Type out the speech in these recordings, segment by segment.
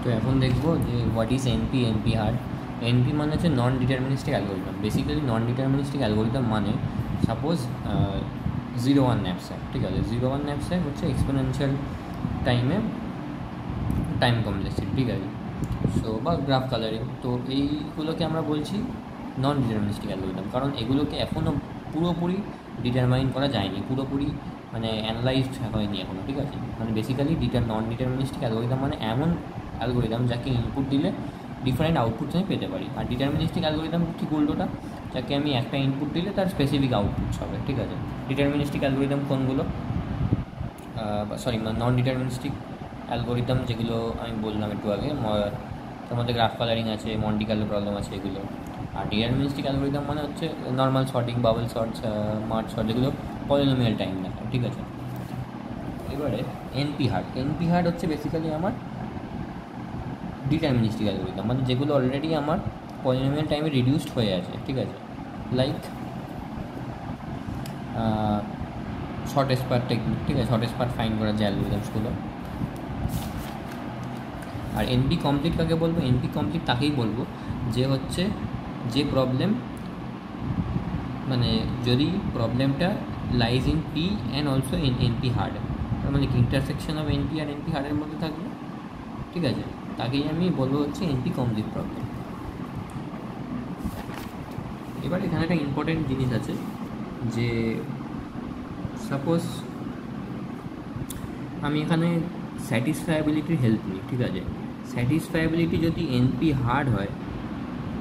তো এখন দেখবো যে what is NP. NP hard, NP মানে হচ্ছে non deterministic algorithm. Basically non deterministic algorithm মানে সাপোজ 0-1 ন্যাপস্যাক, ঠিক আছে। 0-1 ন্যাপস্যাক হচ্ছে এক্সপোনেনশিয়াল টাইমে টাইম কমপ্লেক্সিটি, ঠিক আছে। সো বা গ্রাফ কালারিং, তো এইগুলোকে আমরা বলছি নন ডিটারমিনিস্টিক অ্যালগোরিদম, কারণ এগুলোকে এখনও পুরোপুরি ডিটারমাইন করা যায়নি, পুরোপুরি মানে অ্যানালাইজড হয়নি এখনও, ঠিক আছে। মানে বেসিক্যালি নন ডিটারমিনিস্টিক অ্যালগোরিদম মানে এমন অ্যালগোরিদম যাকে ইনপুট দিলে ডিফারেন্ট আউটপুটস আমি পেতে পারি। আর ডিটারমিনিস্টিক অ্যালগোরিদম ঠিক উল্টোটা, যাকে আমি একটা ইনপুট দিলে তার স্পেসিফিক আউটপুটস হবে, ঠিক আছে। ডিটারমিনিস্টিক অ্যালগোরিদম কোনগুলো, সরি নন ডিটারমিনিস্টিক অ্যালগোরিদম যেগুলো আমি বললাম একটু আগে, তার মধ্যে গ্রাফ কালারিং আছে, মন্টি কার্লো প্রবলেম আছে, এগুলো। আর ডিটারমিনিস্টিক অ্যালগোরিদম মানে হচ্ছে normal sorting, bubble sort, merge sort, যেগুলো পলিনোমিয়াল টাইম দেখায়, ঠিক আছে। এবারে এনপি হার্ড, এনপি হার্ড হচ্ছে বেসিক্যালি আমার ডিটারমিনিস্টিক অ্যালগোরিদম, মানে যেগুলো অলরেডি আমার পলিনোমিয়াল টাইমে রিডিউসড হয়ে আছে, ঠিক আছে। লাইক শর্টেস্ট পার্ট টেকনিক, ঠিক আছে, শর্টেস্ট পার্ট ফাইন্ড করার যে অ্যালগোরিদমসগুলো। আর এনপি কমপ্লিট কাকে বলবো? এনপি কমপ্লিট তাকেই বলবো যে হচ্ছে যে প্রবলেম, মানে যদি প্রবলেমটা lies in P and also in NP hard, তার মানে কি ইন্টারসেকশন অফ এনপি আর এনপি হার্ডের মধ্যে থাকবে, ঠিক আছে। তাকেই আমি বলবো হচ্ছে এনপি কমপ্লিট প্রবলেম। এবার এখানে একটা ইম্পর্টেন্ট জিনিস আছে যে সাপোজ আমি এখানে স্যাটিসফায়াবিলিটির হেল্প নিই, ঠিক আছে। স্যাটিসফায়াবিলিটি যদি এনপি হার্ড হয়,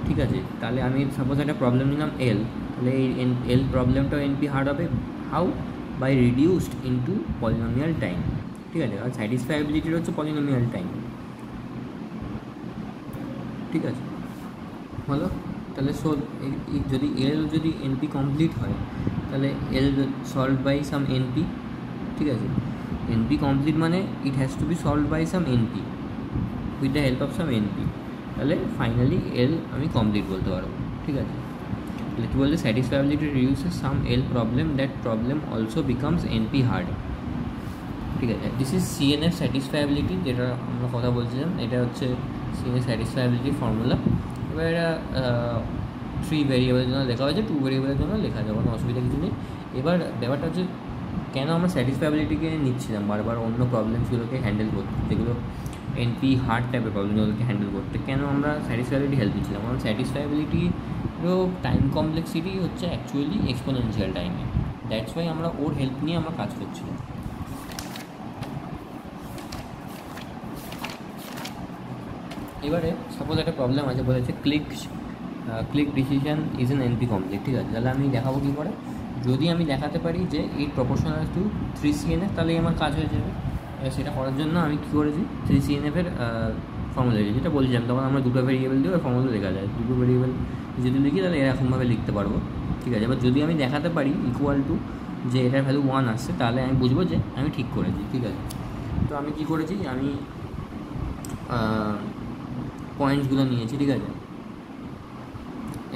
ঠিক আছে, তাহলে আমি সাপোজ একটা প্রবলেম নিলাম এল, তাহলে এই এল প্রবলেমটাও এনপি হার্ড হবে। How? By reduced into polynomial time, ঠিক আছে। আর স্যাটিসফায়াবিলিটির হচ্ছে পলিনোমিয়াল টাইম, ঠিক আছে, হলো। তাহলে যদি এল যদি এনপি কমপ্লিট হয়, তাহলে L solve by some NP, ঠিক আছে। এনপি কমপ্লিট মানে it has to be solve by some NP with the help of some NP, তাহলে ফাইনালি এল আমি কমপ্লিট বলতে পারবো, ঠিক আছে। তাহলে কী বলতে, satisfiability reduces some L problem, that problem also becomes NP hard, ঠিক আছে। দিস ইজ সিএনএফ স্যাটিসফায়াবিলিটি, যেটা আমরা কথা বলছিলাম, এটা হচ্ছে সিএনএফ স্যাটিসফায়াবিলিটি ফর্মুলা। এবার এটা 3 ভেরিয়েবলের জন্য লেখা হয়েছে, 2 ভেরিয়েবলের জন্য লেখা যায়, কোনো অসুবিধা কিছু নেই। এবার ব্যাপারটা হচ্ছে কেন আমরা স্যাটিসফায়াবিলিটিকে নিচ্ছিলাম বারবার অন্য প্রবলেমসগুলোকে হ্যান্ডেল করতে, যেগুলো এনপি হার্ড টাইপের প্রবলেমগুলোকে হ্যান্ডেল করতে, কেন আমরা স্যাটিসফায়াবিলিটি হেল্প নিচ্ছিলাম? কারণ স্যাটিসফায়াবিলিটিরও টাইম কমপ্লেক্সিটি হচ্ছে অ্যাকচুয়ালি এক্সপোনেনশিয়াল টাইমে, দ্যাটস ওয়াই আমরা ওর হেল্প নিয়ে আমরা কাজ করছিলাম। এবারে সাপোজ একটা প্রবলেম আছে, বলেছে clique decision is N NP complete, ঠিক আছে। তাহলে আমি দেখাবো কী করে, যদি আমি দেখাতে পারি যে এই প্রপোর্শনাল টু 3CNF, তাহলেই আমার কাজ হয়ে যাবে। সেটা করার জন্য আমি কী করেছি, 3CNF-এর ফর্মুলা লিখেছি, যেটা বলছিলাম, তখন আমরা দুটো ভেরিয়েবল দিয়ে ওই ফর্মুলা লেখা যায়। দুটো ভেরিয়েবল যদি লিখি তাহলে এরকমভাবে লিখতে পারবো, ঠিক আছে। এবার যদি আমি দেখাতে পারি ইকুয়াল টু যে এটার ভ্যালু 1 আসছে, তাহলে আমি বুঝবো যে আমি ঠিক করেছি, ঠিক আছে। তো আমি কী করেছি, আমি পয়েন্টসগুলো নিয়েছি, ঠিক আছে।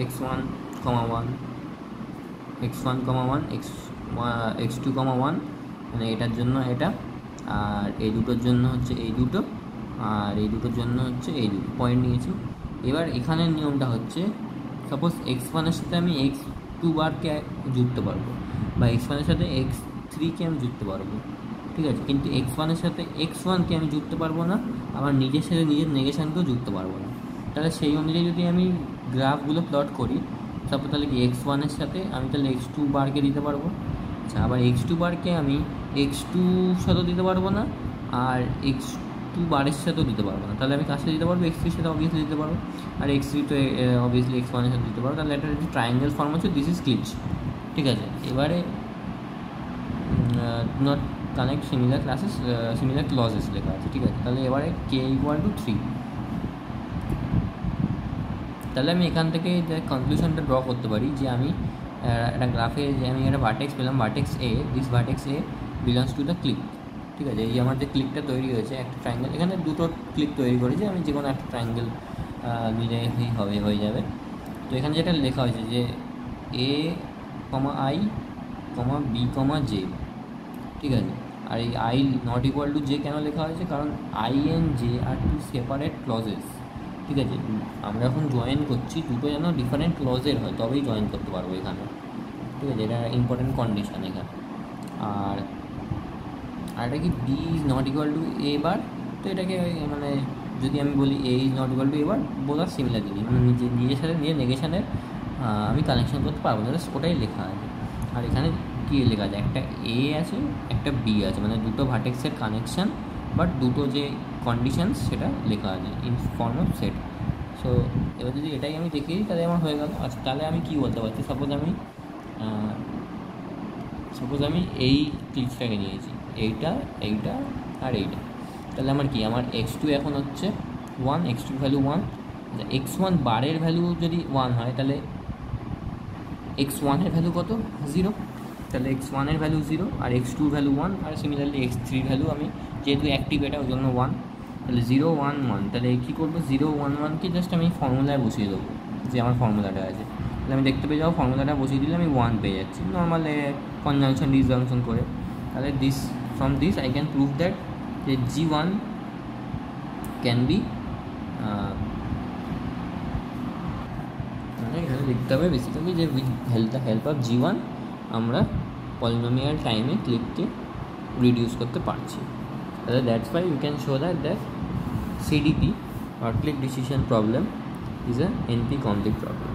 x1, 1, x1, 1, x2, 1, মানে এটার জন্য এটা, আর এই দুটোর জন্য হচ্ছে এই দুটো, আর এই দুটোর জন্য হচ্ছে এই দুটো পয়েন্ট নিয়েছি। এবার এখানের নিয়মটা হচ্ছে, সাপোজ x1-এর সাথে আমি x2 বারকে জুড়তে পারবো, বা x1-এর সাথে x3-কে আমি জুড়তে পারবো, ঠিক আছে। কিন্তু x1-এর সাথে x1-কে আমি জুড়তে পারবো না, আবার নিজের সাথে নিজের নেগেশানকেও জুড়তে পারবো না। তাহলে সেই অনুযায়ী যদি আমি গ্রাফগুলো প্লট করি, তারপর তাহলে কি x1-এর সাথে আমি তাহলে x2 বারকে দিতে পারবো, আচ্ছা। আবার x2 বারকে আমি x2-র সাথেও দিতে পারবো না, আর x2 বারের সাথেও দিতে পারবো না। তাহলে আমি কার সাথে দিতে পারবো, x3-র সাথে অবভিয়াসলি দিতে পারবো, আর x3 তো অবভিয়াসলি x1-এর সাথে দিতে পারবো। তাহলে একটা যদি ট্রায়াঙ্গেল ফর্ম হচ্ছে, দিস ইজ ক্লিচ, ঠিক আছে। এবারে নট কানেক্ট সিমিলার ক্লজেস লেখা আছে, ঠিক আছে। তাহলে এবারে k = 3, তাহলে আমি এখান থেকে যে কনক্লুশনটা ড্র করতে পারি যে আমি একটা গ্রাফে যে আমি একটা ভার্টেক্স পেলাম, vertex A, this vertex A belongs to the click, ঠিক আছে। এই আমার যে ক্লিকটা তৈরি হয়েছে একটা ট্রায়াঙ্গেল, এখানে দুটো ক্লিক তৈরি করেছি আমি, যে কোনো একটা ট্রায়াঙ্গেল মিলিয়ে হয়ে যাবে। তো এখানে যেটা লেখা হয়েছে যে a, i, b, j, ঠিক আছে। আর এই I not equal to J কেন লেখা হয়েছে, কারণ I and J are two separate clauses, ঠিক আছে। আমরা এখন জয়েন করছি, দুটো যেন ডিফারেন্ট ক্লজের হয় তবেই জয়েন করতে পারবো এখানে, ঠিক আছে। এটা ইম্পর্টেন্ট কন্ডিশন এখানে। আর এটা কি B is not equal to A bar, তো এটাকে মানে যদি আমি বলি A is not equal to A bar, বোধ আর সিমিলার জিনিস, মানে নিজের সাথে নিজের নেগেশনের আমি কানেকশন করতে পারবো না, ওটাই লেখা আছে। আর এখানে কী লেখা আছে, একটা এ আছে একটা বি আছে, মানে দুটো ভার্টেক্সের কানেকশান, বাট দুটো যে কন্ডিশানস সেটা লেখা আছে in form of set. So এবার যদি এটাই আমি দেখে দিই তাহলে আমার হয়ে গেল। আচ্ছা, তাহলে আমি কী বলতে পারছি, সাপোজ আমি এই ক্লিপসটাকে নিয়েছি, এইটা আর এইটা, তাহলে আমার কি, আমার x2 এখন হচ্ছে 1, x2 ভ্যালু 1, x1 বারের ভ্যালু যদি 1 হয় তাহলে x1 এর ভ্যালু কত, 0, তাহলে x1 এর ভ্যালু 0 আর x2 ভ্যালু 1, আর সিমিলারলি x3 ভ্যালু আমি যেহেতু অ্যাক্টিভ এটা ওই জন্য 1, তাহলে 0 1 1, তাহলে কী করবো 0 1 1কে জাস্ট আমি ফর্মুলায় বসিয়ে দেবো, যে আমার ফর্মুলাটা আছে, তাহলে আমি দেখতে পেয়ে যাবো ফর্মুলাটা বসিয়ে দিলে আমি 1 পেয়ে যাচ্ছি নর্মাল কনজাংশন ডিসজাংশন করে। তাহলে from this I can prove that যে G1 ক্যান বি, মানে এখানে লিখতে হবে বেসিক্যালি যে with the help of G1 আমরা পলিনোমিয়াল টাইমে ক্লিককে রিডিউস করতে পারছি। তাহলে that's why you can show that CDP or click decision problem is a NP conflict problem.